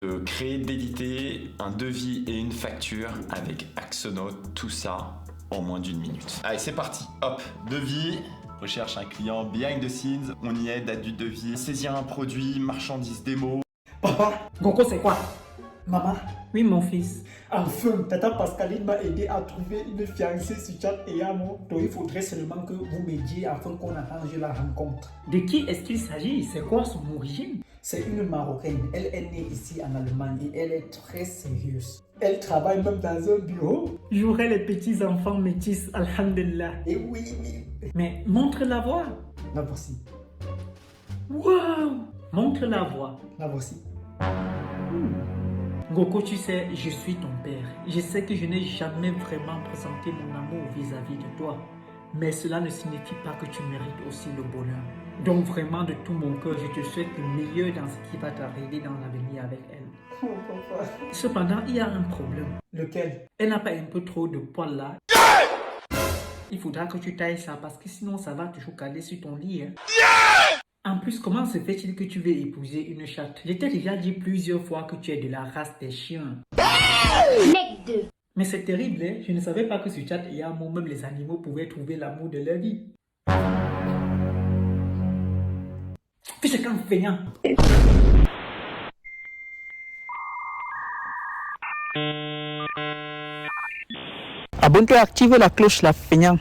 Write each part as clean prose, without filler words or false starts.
De créer, d'éditer un devis et une facture avec Axonote, tout ça en moins d'une minute. Allez, c'est parti. Hop, devis, recherche un client, behind the scenes, on y est, date du devis, saisir un produit, marchandise démo. Papa, Gogo, c'est quoi? Maman, Oui, mon fils. enfin, tata Pascaline m'a aidé à trouver une fiancée sur chat et Yamo. Donc il faudrait seulement que vous m'aidiez afin qu'on arrange la rencontre. De qui est-ce qu'il s'agit? C'est quoi son origine? C'est une Marocaine. Elle est née ici en Allemagne et elle est très sérieuse. Elle travaille même dans un bureau. J'aurai les petits enfants métis, alhamdulillah. Et oui, Mais montre la voix. la voici. Waouh! Montre la voix. La voici. Goko, tu sais, je suis ton père. Je sais que je n'ai jamais vraiment présenté mon amour vis-à-vis de toi. Mais cela ne signifie pas que tu mérites aussi le bonheur. Donc vraiment, de tout mon cœur, je te souhaite le meilleur dans ce qui va t'arriver dans l'avenir avec elle. Oh, papa. Cependant, il y a un problème. Lequel? Elle n'a pas un peu trop de poils là. Il faudra que tu tailles ça parce que sinon ça va toujours caler sur ton lit. Hein. En plus, comment se fait-il que tu veux épouser une chatte? Je t'ai déjà dit plusieurs fois que tu es de la race des chiens. Mais c'est terrible, hein? Je ne savais pas que sur chat et amour, même les animaux pouvaient trouver l'amour de leur vie. Fiche quand feignant. Abonne-toi, active la cloche, la feignant.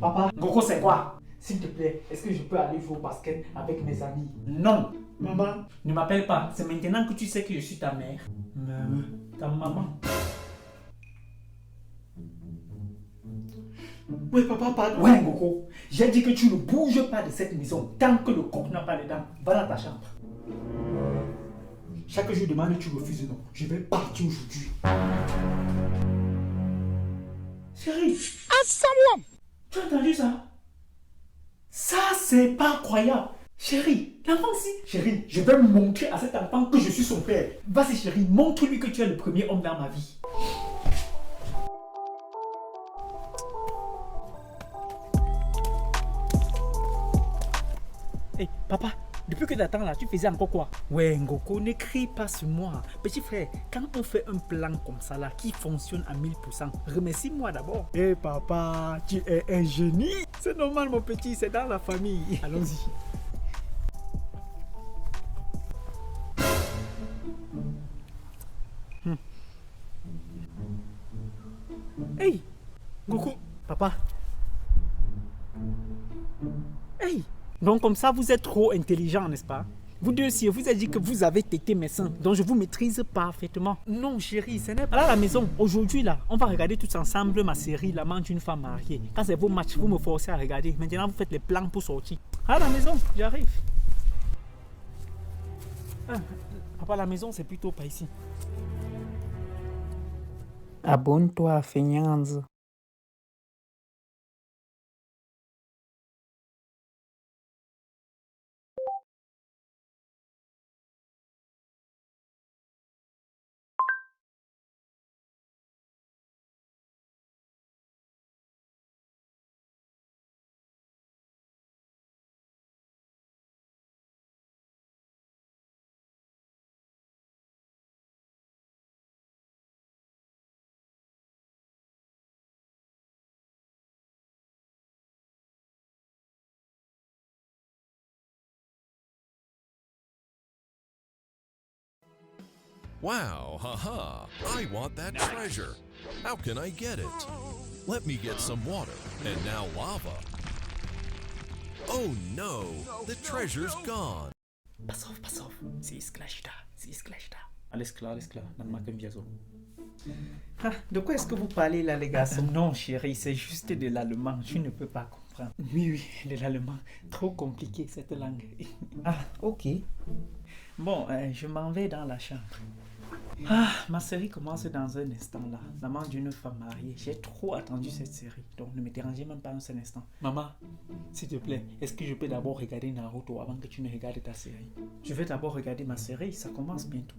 Papa, Goko, c'est quoi? S'il te plaît, est-ce que je peux aller jouer au basket avec mes amis? non. Maman, Ne m'appelle pas, c'est maintenant que tu sais que je suis ta mère. Ta maman. oui, papa, pardon. Ouais, Goko, j'ai dit que tu ne bouges pas de cette maison tant que le coq n'a pas les dents. Va dans ta chambre. Chaque jour demande, tu refuses, non. Je vais partir aujourd'hui. Chérie, tu as entendu ça? Ça, c'est pas croyable. Chérie, l'enfant-ci. Chérie, je vais montrer à cet enfant que je suis son père. Vas-y, chérie, montre-lui que tu es le premier homme dans ma vie. Hé, papa, depuis que t'attends là, tu faisais encore quoi? Ouais, Ngoko, ne crie pas sur moi. Petit frère, quand on fait un plan comme ça là, qui fonctionne à 1000%, remercie-moi d'abord. Hé papa, tu es un génie. C'est normal, mon petit, c'est dans la famille. Allons-y. Hey, Goku, papa. Hey, donc comme ça, vous êtes trop intelligent, n'est-ce pas? Vous deux aussi, vous avez dit que vous avez tété mes seins, donc je vous maîtrise parfaitement. Non, chérie, ce n'est pas à la maison. Aujourd'hui, là, on va regarder tous ensemble ma série, L'amant d'une femme mariée. Quand c'est vos matchs, vous me forcez à regarder. Maintenant, vous faites les plans pour sortir. À la maison, j'arrive. Ah, papa, la maison, c'est plutôt pas ici. Abonne-toi, feignante. Wow, haha, I want that treasure. How can I get it? Let me get some water, and now lava. Oh no, the treasure's gone. Pass off. Sie ist gleich da. Alles klar, dann machen wir so. Ah, de quoi est-ce que vous parlez là, les garçons? Non, chérie, c'est juste de l'allemand. Tu ne peux pas comprendre. Oui, de l'allemand. Trop compliqué cette langue. Ah, ok. Bon, je m'en vais dans la chambre. Ah, ma série commence dans un instant là. Maman d'une femme mariée. J'ai trop attendu cette série. Donc ne me dérangez même pas un seul instant. Maman, s'il te plaît, est-ce que je peux d'abord regarder Naruto avant que tu ne regardes ta série? Je vais d'abord regarder ma série, ça commence bientôt.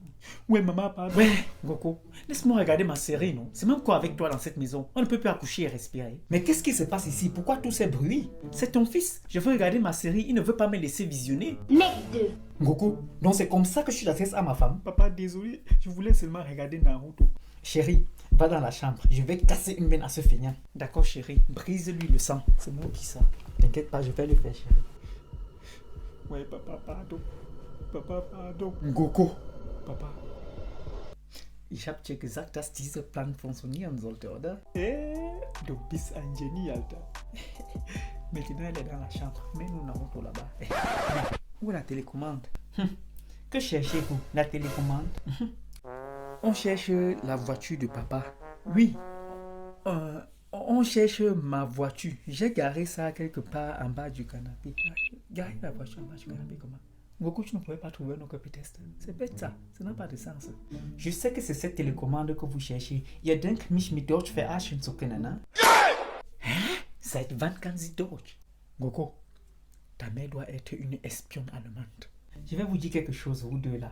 Ouais, maman, pardon. Ouais, Goku, laisse-moi regarder ma série, non? C'est même quoi avec toi dans cette maison? On ne peut plus accoucher et respirer. Mais qu'est-ce qui se passe ici? Pourquoi tous ces bruits? C'est ton fils. Je veux regarder ma série, il ne veut pas me laisser visionner. Mec Goku, donc c'est comme ça que je t'adresse à ma femme? Papa, désolé, je voulais seulement regarder Naruto. Chérie, va dans la chambre, je vais casser une veine à ce feignant. D'accord chérie, brise-lui le sang. C'est moi qui ça. T'inquiète pas, je vais le faire chérie. Ouais papa, pardon. Papa, pardon. Goku. Papa. Ich habe dir gesagt, dass dieser Plan funktionieren sollte, oder? Du bist ein Genie, Alter. Maintenant, elle est dans la chambre, mais nous n'avons pas là-bas. Où est la télécommande? Que cherchez-vous? La télécommande? On cherche la voiture de papa. Oui. On cherche ma voiture. J'ai garé ça quelque part en bas du canapé. Garé la voiture en bas du canapé comment? Goku, tu ne pouvais pas trouver un test. C'est bête ça. Ça n'a pas de sens. Je sais que c'est cette télécommande que vous cherchez. Ihr denkt mich mit Deutsch verarschen zu können, hein? Seit wann kann sie Deutsch? Goku, ta mère doit être une espionne allemande. Je vais vous dire quelque chose, vous deux là.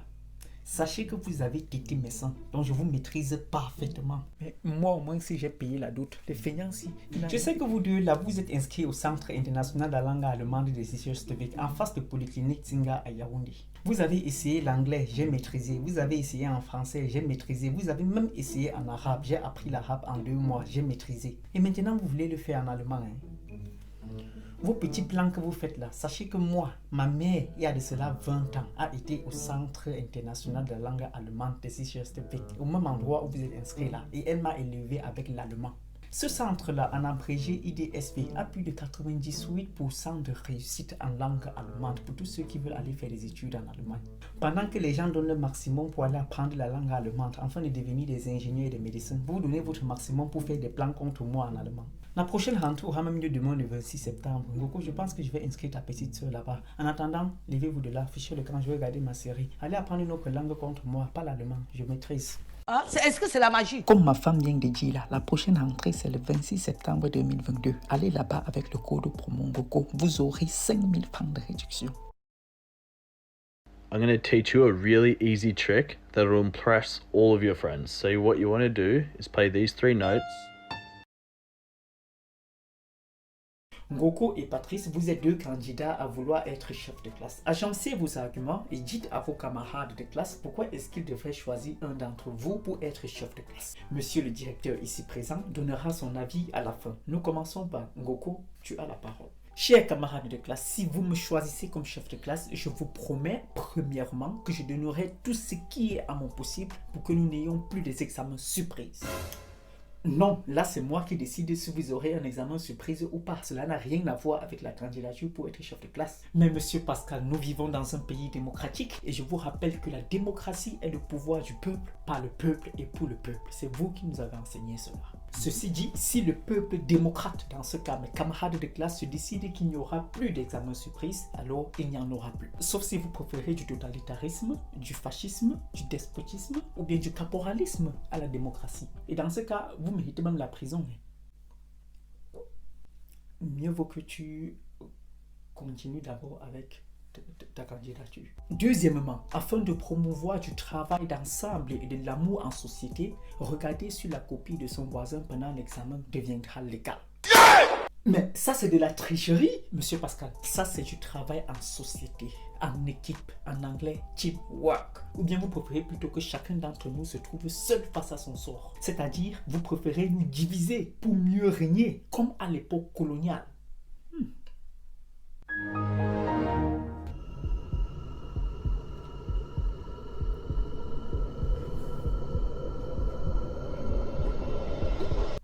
Sachez que vous avez quitté mes sangs, donc je vous maîtrise parfaitement. Mais moi au moins si j'ai payé la dot, les feignants si. Je sais que vous deux là, vous êtes inscrits au Centre international de la langue allemande de Sicherstevik, en face de Polyclinique Tsinga à Yaoundé. Vous avez essayé l'anglais, j'ai maîtrisé. Vous avez essayé en français, j'ai maîtrisé. Vous avez même essayé en arabe, j'ai appris l'arabe en 2 mois, j'ai maîtrisé. Et maintenant vous voulez le faire en allemand, hein? Vos petits plans que vous faites là, sachez que moi, ma mère, il y a de cela 20 ans, a été au Centre international de la langue allemande de Sicherstevik, au même endroit où vous êtes inscrit là, et elle m'a élevé avec l'allemand. Ce centre-là, en abrégé IDSV, a plus de 98% de réussite en langue allemande pour tous ceux qui veulent aller faire des études en Allemagne. Pendant que les gens donnent le maximum pour aller apprendre la langue allemande, afin de devenir des ingénieurs et des médecins, vous donnez votre maximum pour faire des plans contre moi en allemand. La prochaine rentrée aura même lieu demain le 26 septembre. Goku, je pense que je vais inscrire ta petite soeur là-bas. En attendant, levez-vous de là, fichez le camp, je vais regarder ma série. Allez apprendre une autre langue contre moi, pas l'allemand, je maîtrise. Ah, est-ce que c'est la magie? Comme ma femme vient de dire là, la prochaine rentrée c'est le 26 septembre 2022. Allez là-bas avec le code promo Goku. Vous aurez 5000 francs de réduction. I'm going to teach you a really easy trick that will impress all of your friends. So what you want to do is play these 3 notes. Goku et Patrice, vous êtes 2 candidats à vouloir être chef de classe. Agencez vos arguments et dites à vos camarades de classe pourquoi est-ce qu'ils devraient choisir un d'entre vous pour être chef de classe. Monsieur le directeur ici présent donnera son avis à la fin. Nous commençons par Goku, tu as la parole. Chers camarades de classe, si vous me choisissez comme chef de classe, je vous promets premièrement que je donnerai tout ce qui est à mon possible pour que nous n'ayons plus des examens surprises. Non, là c'est moi qui décide si vous aurez un examen surprise ou pas. Cela n'a rien à voir avec la candidature pour être chef de classe. Mais monsieur Pascal, nous vivons dans un pays démocratique et je vous rappelle que la démocratie est le pouvoir du peuple, par le peuple et pour le peuple. C'est vous qui nous avez enseigné cela. Ceci dit, si le peuple démocrate, dans ce cas mes camarades de classe se décident qu'il n'y aura plus d'examen surprise, alors il n'y en aura plus. Sauf si vous préférez du totalitarisme, du fascisme, du despotisme ou bien du caporalisme à la démocratie. Et dans ce cas, vous méritez même la prison. Mieux vaut que tu continues d'abord avec ta candidature. Deuxièmement, afin de promouvoir du travail d'ensemble et de l'amour en société, regarder si la copie de son voisin pendant l'examen deviendra légale. Mais ça c'est de la tricherie, monsieur Pascal. Ça c'est du travail en société, en équipe, en anglais, teamwork. Ou bien vous préférez plutôt que chacun d'entre nous se trouve seul face à son sort. C'est-à-dire, vous préférez nous diviser pour mieux régner, comme à l'époque coloniale.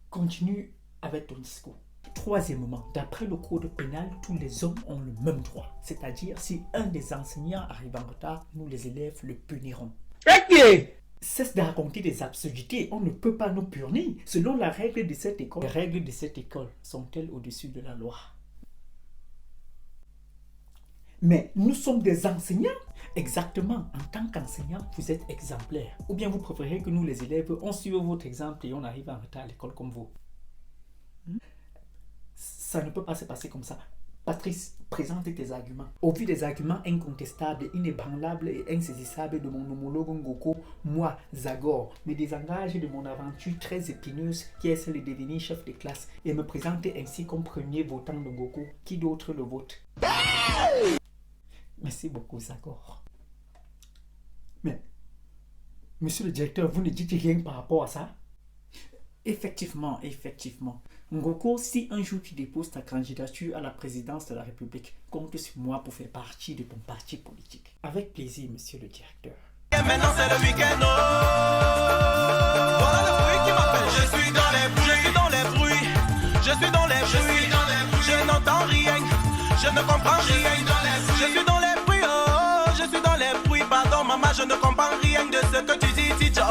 Continue avec ton discours. Troisièmement, d'après le code pénal, tous les hommes ont le même droit. C'est-à-dire, si un des enseignants arrive en retard, nous les élèves le punirons. Cesse de raconter des absurdités, on ne peut pas nous punir. Selon la règle de cette école, les règles de cette école sont-elles au-dessus de la loi? Mais nous sommes des enseignants. Exactement, en tant qu'enseignant, vous êtes exemplaire. Ou bien vous préférez que nous, les élèves, on suive votre exemple et on arrive en retard à l'école comme vous. Ça ne peut pas se passer comme ça. Patrice, présente tes arguments. Au vu des arguments incontestables, inébranlables et insaisissables de mon homologue Ngoko, moi, Zagor, me désengage de mon aventure très épineuse qui est celle de devenir chef de classe et me présente ainsi comme premier votant de Ngoko. Qui d'autre le vote? Merci beaucoup, Zagor. Mais, monsieur le directeur, vous ne dites rien par rapport à ça? Effectivement. Ngoko, si un jour tu déposes ta candidature à la présidence de la République, compte sur moi pour faire partie de ton parti politique. Avec plaisir, monsieur le directeur. Et maintenant c'est le week-end, voilà le bruit qui m'appelle. Je suis dans les bruits, je n'entends rien, je ne comprends rien. Je suis dans les bruits, je suis dans les bruits. Pardon maman, je ne comprends rien de ce que tu dis, teacher.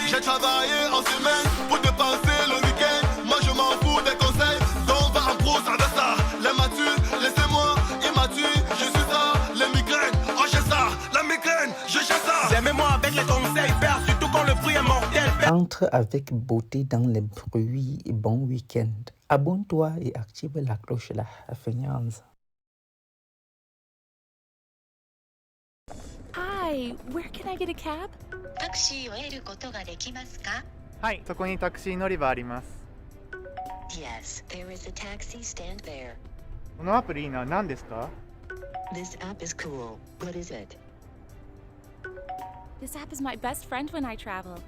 J'ai travaillé en semaine pour dépenser le week-end. Moi je m'en fous des conseils, donc va en pro, ça de ça. Les matures, laissez-moi immature. Je suis ça, les migraines, oh j'ai ça. La migraine, je cherche ça. Aimez-moi avec les conseils, père, surtout quand le bruit est mortel. Entre avec beauté dans les bruits et bon week-end. Abonne-toi et active la cloche là, Affinance. Hi, where can I get a cab? タクシーを得ることができますか？はい、そこにタクシー乗り場あります。Yes, there is a taxi stand there. このアプリいいな、何ですか？ This app is cool. What is it? This app is my best friend when I travel.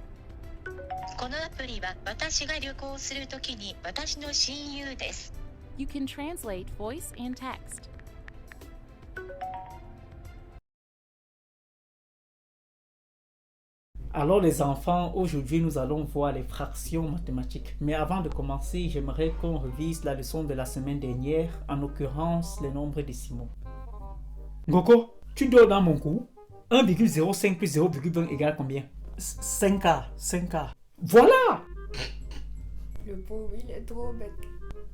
このアプリは私が旅行するときに私の親友です。You can translate voice and text. Alors les enfants, aujourd'hui nous allons voir les fractions mathématiques. Mais avant de commencer, j'aimerais qu'on revise la leçon de la semaine dernière, en l'occurrence les nombres décimaux. Ngoko, tu dors dans mon cours? 1,05 plus 0,20 égale combien? 5K. Voilà! Le pauvre, il est trop bête.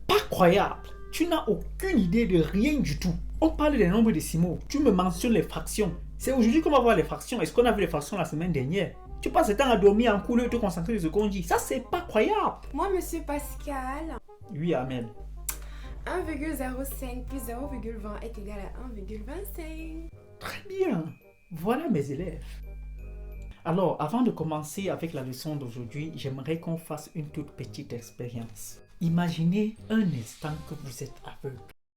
Pas croyable! Tu n'as aucune idée de rien du tout. On parle des nombres décimaux. Tu me mentionnes les fractions. C'est aujourd'hui qu'on va voir les fractions. Est-ce qu'on a vu les fractions la semaine dernière? Tu passes le temps à dormir en cours et te concentrer sur ce qu'on dit. Ça, c'est pas croyable. Moi, monsieur Pascal. Oui, Ahmed. 1,05 plus 0,20 est égal à 1,25. Très bien. Voilà mes élèves. Alors, avant de commencer avec la leçon d'aujourd'hui, j'aimerais qu'on fasse une toute petite expérience. Imaginez un instant que vous êtes aveugle.